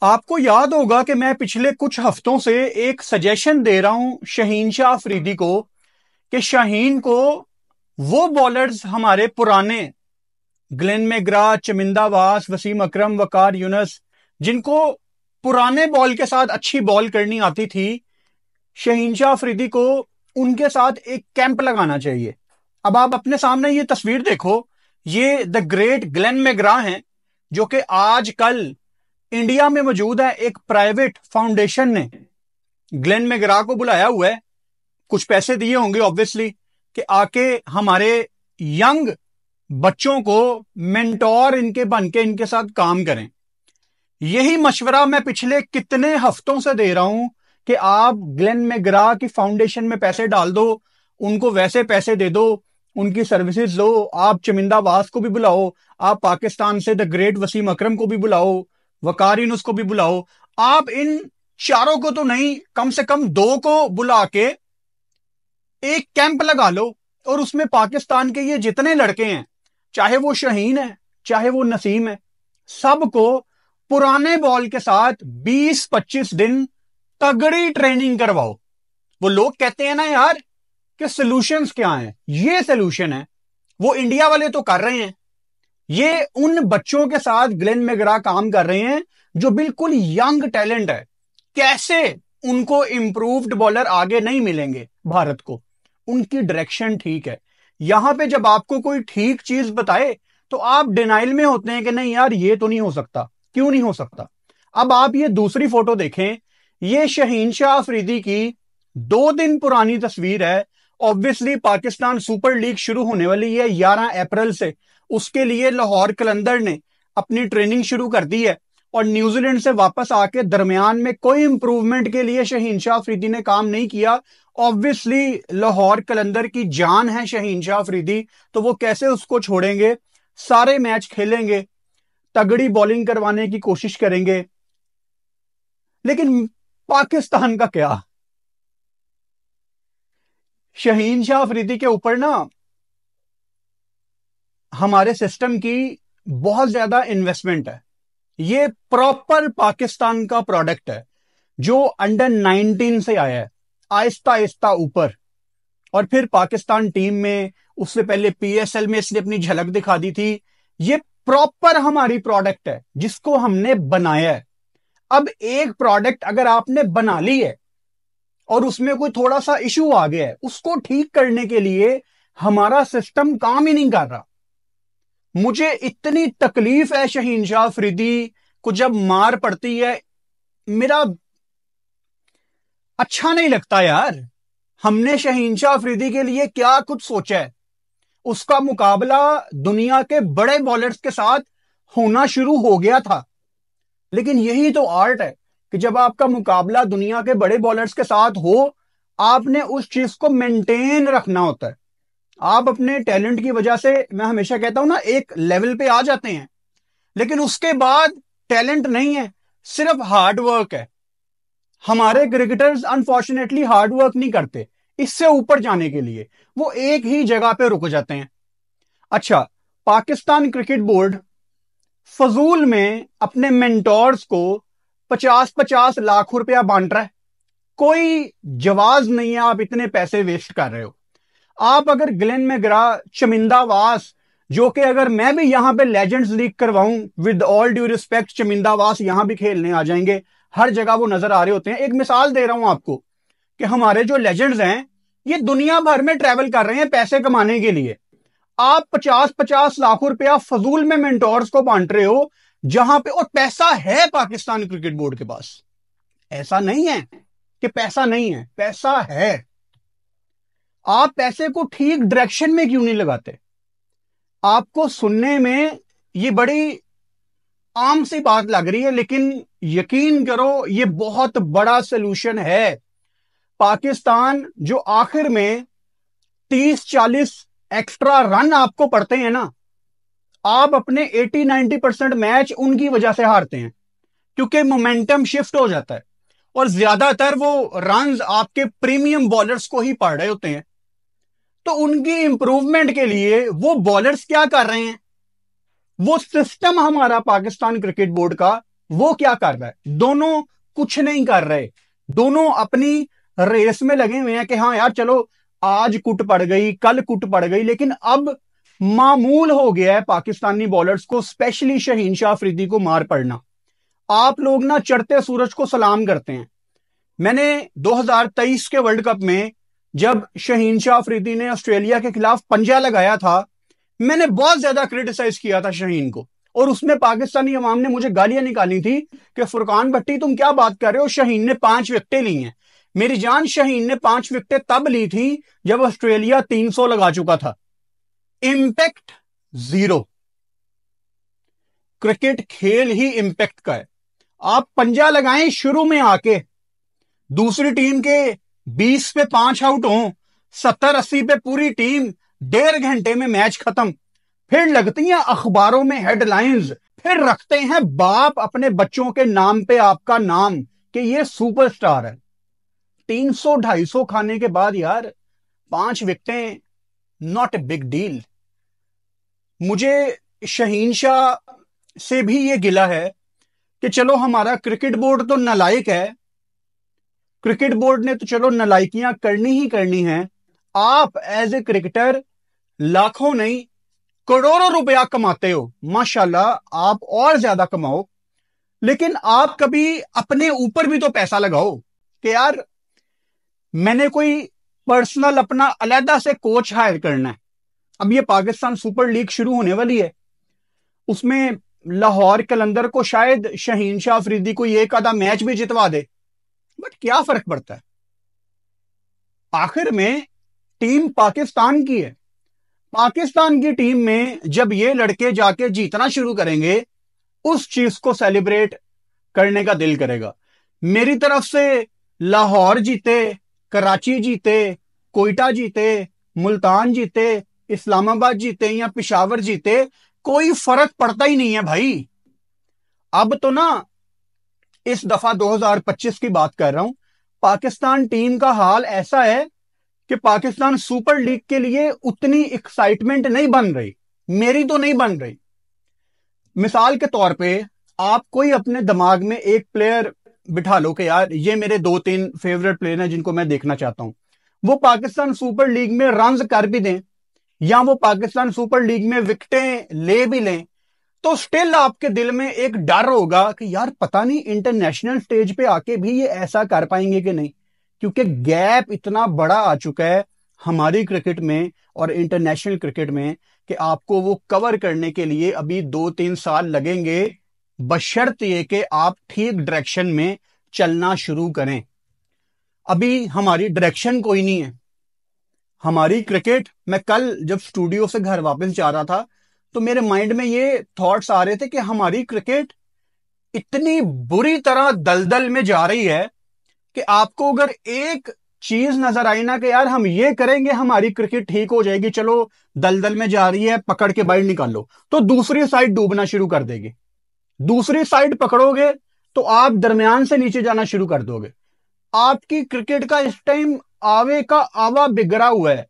आपको याद होगा कि मैं पिछले कुछ हफ्तों से एक सजेशन दे रहा हूं शाहीन शाह अफरीदी को कि शाहीन को वो बॉलर्स हमारे पुराने ग्लेन मैग्रा, चमिंदा वास, वसीम अकरम, वकार यूनुस, जिनको पुराने बॉल के साथ अच्छी बॉल करनी आती थी, शाहीन शाह अफरीदी को उनके साथ एक कैंप लगाना चाहिए। अब आप अपने सामने ये तस्वीर देखो, ये द ग्रेट ग्लेन मैग्रा हैं जो कि आजकल इंडिया में मौजूद है। एक प्राइवेट फाउंडेशन ने ग्लेन मैग्रा को बुलाया हुआ है, कुछ पैसे दिए होंगे ऑब्वियसली, कि आके हमारे यंग बच्चों को मेंटोर इनके बन के इनके साथ काम करें। यही मशवरा मैं पिछले कितने हफ्तों से दे रहा हूं कि आप ग्लेन मैग्रा की फाउंडेशन में पैसे डाल दो, उनको वैसे पैसे दे दो, उनकी सर्विसेज लो। आप चमिंदा वास को भी बुलाओ, आप पाकिस्तान से द ग्रेट वसीम अकरम को भी बुलाओ, वकार यूनुस को भी बुलाओ। आप इन चारों को तो नहीं, कम से कम दो को बुला के एक कैंप लगा लो और उसमें पाकिस्तान के ये जितने लड़के हैं, चाहे वो शाहीन है चाहे वो नसीम है, सबको पुराने बॉल के साथ 20-25 दिन तगड़ी ट्रेनिंग करवाओ। वो लोग कहते हैं ना यार कि सॉल्यूशंस क्या हैं, ये सॉल्यूशन है। वो इंडिया वाले तो कर रहे हैं, ये उन बच्चों के साथ ग्लेन मैग्रा काम कर रहे हैं जो बिल्कुल यंग टैलेंट है। कैसे उनको इंप्रूव्ड बॉलर आगे नहीं मिलेंगे भारत को, उनकी डायरेक्शन ठीक है। यहां पे जब आपको कोई ठीक चीज बताए तो आप डिनाइल में होते हैं कि नहीं यार ये तो नहीं हो सकता। क्यों नहीं हो सकता? अब आप ये दूसरी फोटो देखें, ये शाहीन शाह अफरीदी की 2 दिन पुरानी तस्वीर है। ऑब्वियसली पाकिस्तान सुपर लीग शुरू होने वाली है 11 अप्रैल से, उसके लिए लाहौर कलंदर ने अपनी ट्रेनिंग शुरू कर दी है और न्यूजीलैंड से वापस आके दरमियान में कोई इंप्रूवमेंट के लिए शाहीन शाह अफरीदी ने काम नहीं किया। ऑब्वियसली लाहौर कलंदर की जान है शाहीन शाह अफरीदी, तो वो कैसे उसको छोड़ेंगे। सारे मैच खेलेंगे, तगड़ी बॉलिंग करवाने की कोशिश करेंगे। लेकिन पाकिस्तान का क्या, शाहीन शाह अफरीदी के ऊपर ना हमारे सिस्टम की बहुत ज्यादा इन्वेस्टमेंट है। ये प्रॉपर पाकिस्तान का प्रोडक्ट है जो अंडर 19 से आया है, आहिस्ता आहिस्ता ऊपर, और फिर पाकिस्तान टीम में, उससे पहले पीएसएल में इसने अपनी झलक दिखा दी थी। ये प्रॉपर हमारी प्रोडक्ट है जिसको हमने बनाया है। अब एक प्रोडक्ट अगर आपने बना ली है और उसमें कोई थोड़ा सा इशू आ गया है, उसको ठीक करने के लिए हमारा सिस्टम काम ही नहीं कर रहा। मुझे इतनी तकलीफ है शाहीन शाह अफरीदी को जब मार पड़ती है, मेरा अच्छा नहीं लगता यार। हमने शाहीन शाह अफरीदी के लिए क्या कुछ सोचा है। उसका मुकाबला दुनिया के बड़े बॉलर्स के साथ होना शुरू हो गया था, लेकिन यही तो आर्ट है कि जब आपका मुकाबला दुनिया के बड़े बॉलर्स के साथ हो, आपने उस चीज को मेंटेन रखना होता है। आप अपने टैलेंट की वजह से, मैं हमेशा कहता हूं ना, एक लेवल पे आ जाते हैं, लेकिन उसके बाद टैलेंट नहीं है, सिर्फ हार्ड वर्क है। हमारे क्रिकेटर्स अनफॉर्चुनेटली हार्ड वर्क नहीं करते इससे ऊपर जाने के लिए, वो एक ही जगह पे रुक जाते हैं। अच्छा, पाकिस्तान क्रिकेट बोर्ड फजूल में अपने मेंटोर्स को 50-50 लाख रुपया बांट रहा है। कोई जवाज नहीं है, आप इतने पैसे वेस्ट कर रहे हो। आप अगर ग्लेन मैग्रा, चमिंदा वास, जो कि अगर मैं भी यहां पे लेजेंड्स लीग करवाऊं, with all due respect, Chaminda Vaas यहां भी खेलने आ जाएंगे, हर जगह वो नजर आ रहे होते हैं। एक मिसाल दे रहा हूं आपको कि हमारे जो लेजेंड्स हैं ये दुनिया भर में ट्रैवल कर रहे हैं पैसे कमाने के लिए। आप 50-50 लाख रुपया फजूल में मेंटोर्स को बांट रहे हो, जहां पे, और पैसा है पाकिस्तान क्रिकेट बोर्ड के पास। ऐसा नहीं है कि पैसा नहीं है, पैसा है। आप पैसे को ठीक डायरेक्शन में क्यों नहीं लगाते? आपको सुनने में ये बड़ी आम सी बात लग रही है, लेकिन यकीन करो ये बहुत बड़ा सोल्यूशन है। पाकिस्तान जो आखिर में 30-40 एक्स्ट्रा रन आपको पड़ते हैं ना, आप अपने 80-90% मैच उनकी वजह से हारते हैं, क्योंकि मोमेंटम शिफ्ट हो जाता है और ज्यादातर वो रन्स आपके प्रीमियम बॉलर्स को ही पड़ रहे होते हैं। तो उनकी इंप्रूवमेंट के लिए वो बॉलर्स क्या कर रहे हैं, वो सिस्टम हमारा पाकिस्तान क्रिकेट बोर्ड का वो क्या कर रहा है? दोनों कुछ नहीं कर रहे, दोनों अपनी रेस में लगे हुए हैं कि हाँ यार चलो आज कुट पड़ गई, कल कुट पड़ गई, लेकिन अब मामूल हो गया है पाकिस्तानी बॉलर्स को, स्पेशली शहीन शाह अफरीदी को मार पड़ना। आप लोग ना चढ़ते सूरज को सलाम करते हैं। मैंने 2023 के वर्ल्ड कप में जब शहीन शाह अफरीदी ने ऑस्ट्रेलिया के खिलाफ पंजा लगाया था, मैंने बहुत ज्यादा क्रिटिसाइज किया था शहीन को, और उसमें पाकिस्तानी अवाम ने मुझे गालियां निकाली थी कि फुरकान भट्टी तुम क्या बात कर रहे हो, शहीन ने 5 विकेटें ली हैं। मेरी जान, शहीन ने 5 विकेटें तब ली थी जब ऑस्ट्रेलिया 300 लगा चुका था। Impact zero. क्रिकेट खेल ही इंपैक्ट का है। आप पंजा लगाएं शुरू में आके, दूसरी टीम के 20 पे 5 आउट हो, 70-80 पे पूरी टीम, 1.5 घंटे में मैच खत्म। फिर लगती हैं अखबारों में हेडलाइंस, फिर रखते हैं बाप अपने बच्चों के नाम पे आपका नाम कि ये सुपरस्टार है। 300-250 खाने के बाद यार 5 विकेटें, नॉट ए बिग डील। मुझे शहीन शाह से भी ये गिला है कि चलो हमारा क्रिकेट बोर्ड तो नालायक है, क्रिकेट बोर्ड ने तो चलो नालायकियां करनी ही करनी है। आप एज ए क्रिकेटर लाखों नहीं करोड़ों रुपया कमाते हो, माशाल्लाह आप और ज्यादा कमाओ, लेकिन आप कभी अपने ऊपर भी तो पैसा लगाओ कि यार मैंने कोई पर्सनल अपना अलहदा से कोच हायर करना है। अब ये पाकिस्तान सुपर लीग शुरू होने वाली है, उसमें लाहौर कलंदर को शायद शहीन शाह अफरीदी को एक आधा मैच भी जितवा दे, बट क्या फर्क पड़ता है? आखिर में टीम पाकिस्तान की है। पाकिस्तान की टीम में जब ये लड़के जाके जीतना शुरू करेंगे, उस चीज को सेलिब्रेट करने का दिल करेगा। मेरी तरफ से लाहौर जीते, कराची जीते, कोयटा जीते, मुल्तान जीते, इस्लामाबाद जीते या पिशावर जीते, कोई फर्क पड़ता ही नहीं है भाई। अब तो ना इस दफा 2025 की बात कर रहा हूं, पाकिस्तान टीम का हाल ऐसा है कि पाकिस्तान सुपर लीग के लिए उतनी एक्साइटमेंट नहीं बन रही, मेरी तो नहीं बन रही। मिसाल के तौर पे आप कोई अपने दिमाग में एक प्लेयर बिठा लो कि यार ये मेरे 2-3 फेवरेट प्लेयर हैं जिनको मैं देखना चाहता हूं, वो पाकिस्तान सुपर लीग में रन्स कर भी दें या वो पाकिस्तान सुपर लीग में विकेटें ले भी लें, तो स्टिल आपके दिल में एक डर होगा कि यार पता नहीं इंटरनेशनल स्टेज पे आके भी ये ऐसा कर पाएंगे कि नहीं, क्योंकि गैप इतना बड़ा आ चुका है हमारी क्रिकेट में और इंटरनेशनल क्रिकेट में कि आपको वो कवर करने के लिए अभी 2-3 साल लगेंगे, बशर्ते ये कि आप ठीक डायरेक्शन में चलना शुरू करें। अभी हमारी डायरेक्शन कोई नहीं है। हमारी क्रिकेट, मैं कल जब स्टूडियो से घर वापस जा रहा था तो मेरे माइंड में ये थॉट्स आ रहे थे कि हमारी क्रिकेट इतनी बुरी तरह दलदल में जा रही है कि आपको अगर एक चीज नजर आई ना कि यार हम ये करेंगे हमारी क्रिकेट ठीक हो जाएगी, चलो दलदल में जा रही है पकड़ के बाहर निकालो, तो दूसरी साइड डूबना शुरू कर देगी। दूसरी साइड पकड़ोगे तो आप दरमियान से नीचे जाना शुरू कर दोगे। आपकी क्रिकेट का इस टाइम आवे का आवा बिगड़ा हुआ है।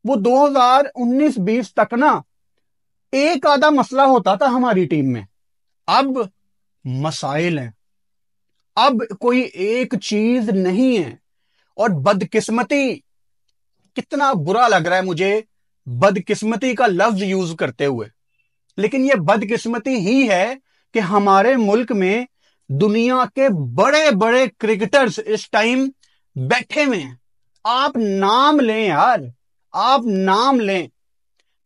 वो 2019-20 तक ना एक आधा मसला होता था हमारी टीम में, अब मसाइल हैं, अब कोई एक चीज नहीं है। और बदकिस्मती, कितना बुरा लग रहा है मुझे बदकिस्मती का लफ्ज यूज करते हुए, लेकिन यह बदकिस्मती ही है कि हमारे मुल्क में दुनिया के बड़े बड़े क्रिकेटर्स इस टाइम बैठे हुए हैं। आप नाम लें यार, आप नाम लें।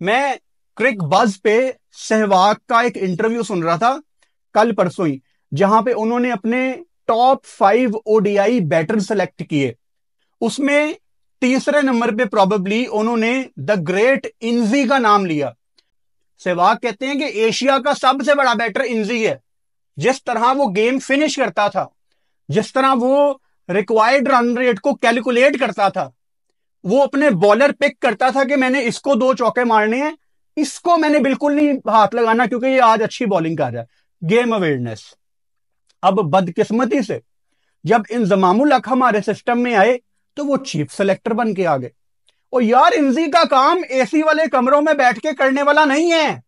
मैं क्रिक बज पे सहवाग का एक इंटरव्यू सुन रहा था कल परसों ही, जहां पे उन्होंने अपने टॉप 5 ओडीआई बैटर सेलेक्ट किए। उसमें तीसरे नंबर पे प्रोबेबली उन्होंने द ग्रेट इंजी का नाम लिया। सहवाग कहते हैं कि एशिया का सबसे बड़ा बैटर इंजी है। जिस तरह वो गेम फिनिश करता था, जिस तरह वो रिक्वायर्ड रन रेट को कैलकुलेट करता था, वो अपने बॉलर पिक करता था कि मैंने इसको 2 चौके मारने हैं, इसको मैंने बिल्कुल नहीं हाथ लगाना क्योंकि ये आज अच्छी बॉलिंग कर रहा है। Game awareness. अब बदकिस्मती से जब इंजमामुल हक हमारे सिस्टम में आए तो वो चीफ सेलेक्टर बन के आ गए। और यार इंजी का काम एसी वाले कमरों में बैठ के करने वाला नहीं है।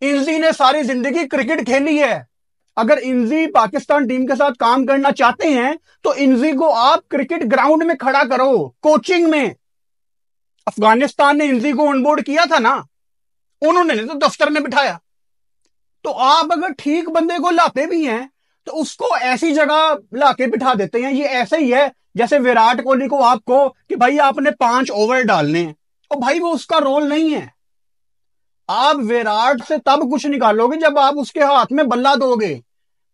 इंजी ने सारी जिंदगी क्रिकेट खेली है। अगर इंजी पाकिस्तान टीम के साथ काम करना चाहते हैं तो इंजी को आप क्रिकेट ग्राउंड में खड़ा करो, कोचिंग में। अफगानिस्तान ने इंजी को ऑनबोर्ड किया था ना, उन्होंने नहीं तो दफ्तर में बिठाया। तो आप अगर ठीक बंदे को लाते भी हैं तो उसको ऐसी जगह लाके बिठा देते हैं। ये ऐसे ही है जैसे विराट कोहली को आपको कि भाई आपने 5 ओवर डालने हैं, और भाई वो उसका रोल नहीं है। आप विराट से तब कुछ निकालोगे जब आप उसके हाथ में बल्ला दोगे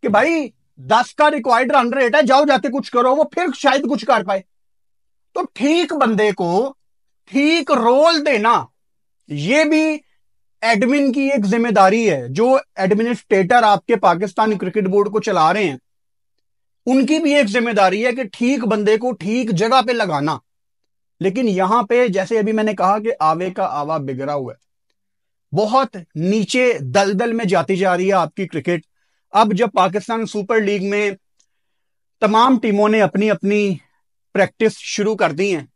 कि भाई 10 का रिक्वायर्ड रन रेट है, जाओ जाके कुछ करो, वो फिर शायद कुछ कर पाए। तो ठीक बंदे को ठीक रोल देना, ये भी एडमिन की एक जिम्मेदारी है। जो एडमिनिस्ट्रेटर आपके पाकिस्तानी क्रिकेट बोर्ड को चला रहे हैं, उनकी भी एक जिम्मेदारी है कि ठीक बंदे को ठीक जगह पे लगाना। लेकिन यहां पे जैसे अभी मैंने कहा कि आवे का आवा बिगड़ा हुआ है, बहुत नीचे दलदल में जाती जा रही है आपकी क्रिकेट। अब जब पाकिस्तान सुपर लीग में तमाम टीमों ने अपनी अपनी प्रैक्टिस शुरू कर दी हैं,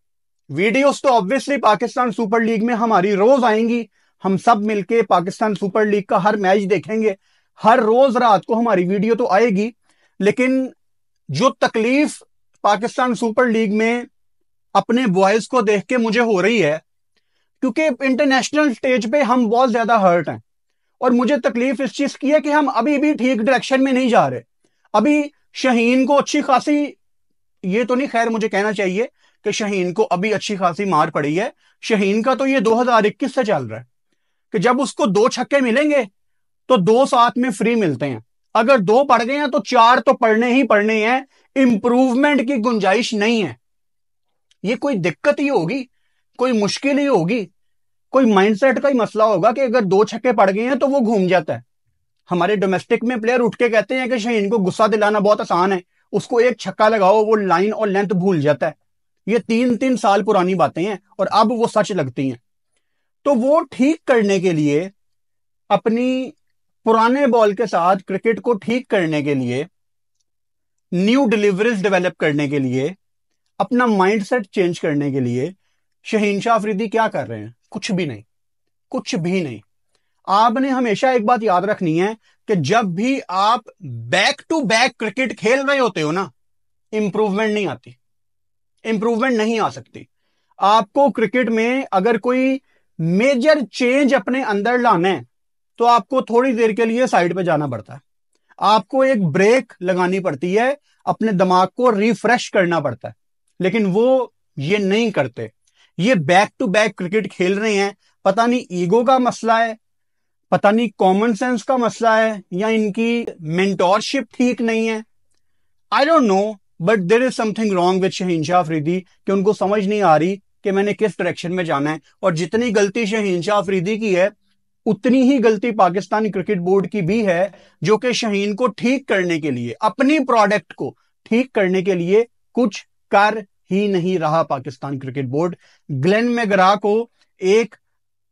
वीडियोस तो ऑब्वियसली पाकिस्तान सुपर लीग में हमारी रोज आएंगी। हम सब मिलके पाकिस्तान सुपर लीग का हर मैच देखेंगे, हर रोज रात को हमारी वीडियो तो आएगी। लेकिन जो तकलीफ पाकिस्तान सुपर लीग में अपने बॉयज को देख के मुझे हो रही है, क्योंकि इंटरनेशनल स्टेज पे हम बहुत ज्यादा हर्ट हैं, और मुझे तकलीफ इस चीज की है कि हम अभी भी ठीक डायरेक्शन में नहीं जा रहे। अभी शाहीन को अच्छी खासी, ये तो नहीं खैर मुझे कहना चाहिए कि शाहीन को अभी अच्छी खासी मार पड़ी है। शाहीन का तो ये 2021 से चल रहा है कि जब उसको 2 छक्के मिलेंगे तो 2 साथ में फ्री मिलते हैं। अगर 2 पड़ गए हैं तो 4 तो पढ़ने ही पढ़ने हैं, इंप्रूवमेंट की गुंजाइश नहीं है। ये कोई दिक्कत ही होगी, कोई मुश्किल ही होगी, कोई माइंडसेट का ही मसला होगा कि अगर 2 छक्के पड़ गए हैं तो वो घूम जाता है। हमारे डोमेस्टिक में प्लेयर उठ के कहते हैं कि शाहीन को गुस्सा दिलाना बहुत आसान है, उसको एक छक्का लगाओ वो लाइन और लेंथ भूल जाता है। ये 3-3 साल पुरानी बातें हैं और अब वो सच लगती हैं। तो वो ठीक करने के लिए, अपनी पुराने बॉल के साथ क्रिकेट को ठीक करने के लिए, न्यू डिलीवरीज डेवलप करने के लिए, अपना माइंडसेट चेंज करने के लिए शाहीन शाह अफरीदी क्या कर रहे हैं? कुछ भी नहीं, कुछ भी नहीं। आपने हमेशा एक बात याद रखनी है कि जब भी आप बैक टू बैक क्रिकेट खेल रहे होते हो ना, इंप्रूवमेंट नहीं आती, इंप्रूवमेंट नहीं आ सकती। आपको क्रिकेट में अगर कोई मेजर चेंज अपने अंदर लाना है तो आपको थोड़ी देर के लिए साइड पे जाना पड़ता है, आपको एक ब्रेक लगानी पड़ती है, अपने दिमाग को रिफ्रेश करना पड़ता है। लेकिन वो ये नहीं करते, ये बैक टू बैक क्रिकेट खेल रहे हैं। पता नहीं ईगो का मसला है, पता नहीं कॉमन सेंस का मसला है, या इनकी मेंटोरशिप ठीक नहीं है। I don't know, but there is something wrong with Shaheen Shah Afridi कि उनको समझ नहीं आ रही कि मैंने किस डायरेक्शन में जाना है। और जितनी गलती शाहीन शाह अफरीदी की है, उतनी ही गलती पाकिस्तानी क्रिकेट बोर्ड की भी है, जो कि शाहीन को ठीक करने के लिए, अपनी प्रोडक्ट को ठीक करने के लिए कुछ कर ही नहीं रहा Pakistan cricket board. Glenn McGrath को एक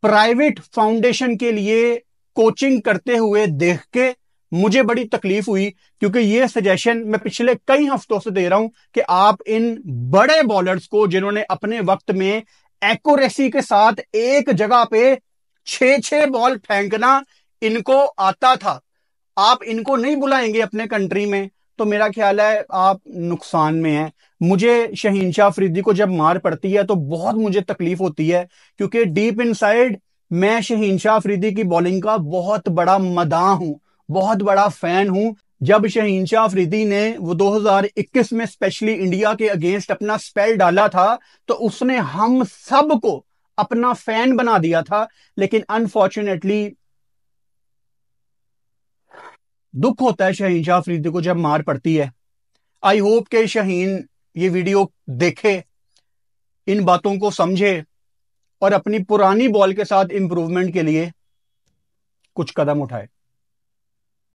प्राइवेट फाउंडेशन के लिए कोचिंग करते हुए देख के मुझे बड़ी तकलीफ हुई, क्योंकि ये सजेशन मैं पिछले कई हफ्तों से दे रहा हूं कि आप इन बड़े बॉलर्स को, जिन्होंने अपने वक्त में एक्यूरेसी के साथ एक जगह पे 6-6 बॉल फेंकना इनको आता था, आप इनको नहीं बुलाएंगे अपने कंट्री में, तो मेरा ख्याल है आप नुकसान में हैं। मुझे शाहीन शाह अफरीदी को जब मार पड़ती है तो बहुत मुझे तकलीफ होती है, क्योंकि डीप इनसाइड मैं शाहीन शाह अफरीदी की बॉलिंग का बहुत बड़ा मदाह हूं, बहुत बड़ा फैन हूं। जब शाहीन शाह अफरीदी ने वो 2021 में स्पेशली इंडिया के अगेंस्ट अपना स्पेल डाला था, तो उसने हम सबको अपना फैन बना दिया था। लेकिन अनफॉर्चुनेटली दुख होता है शाहीन शाह अफरीदी को जब मार पड़ती है। आई होप के शाहीन ये वीडियो देखे, इन बातों को समझे और अपनी पुरानी बॉल के साथ इंप्रूवमेंट के लिए कुछ कदम उठाए।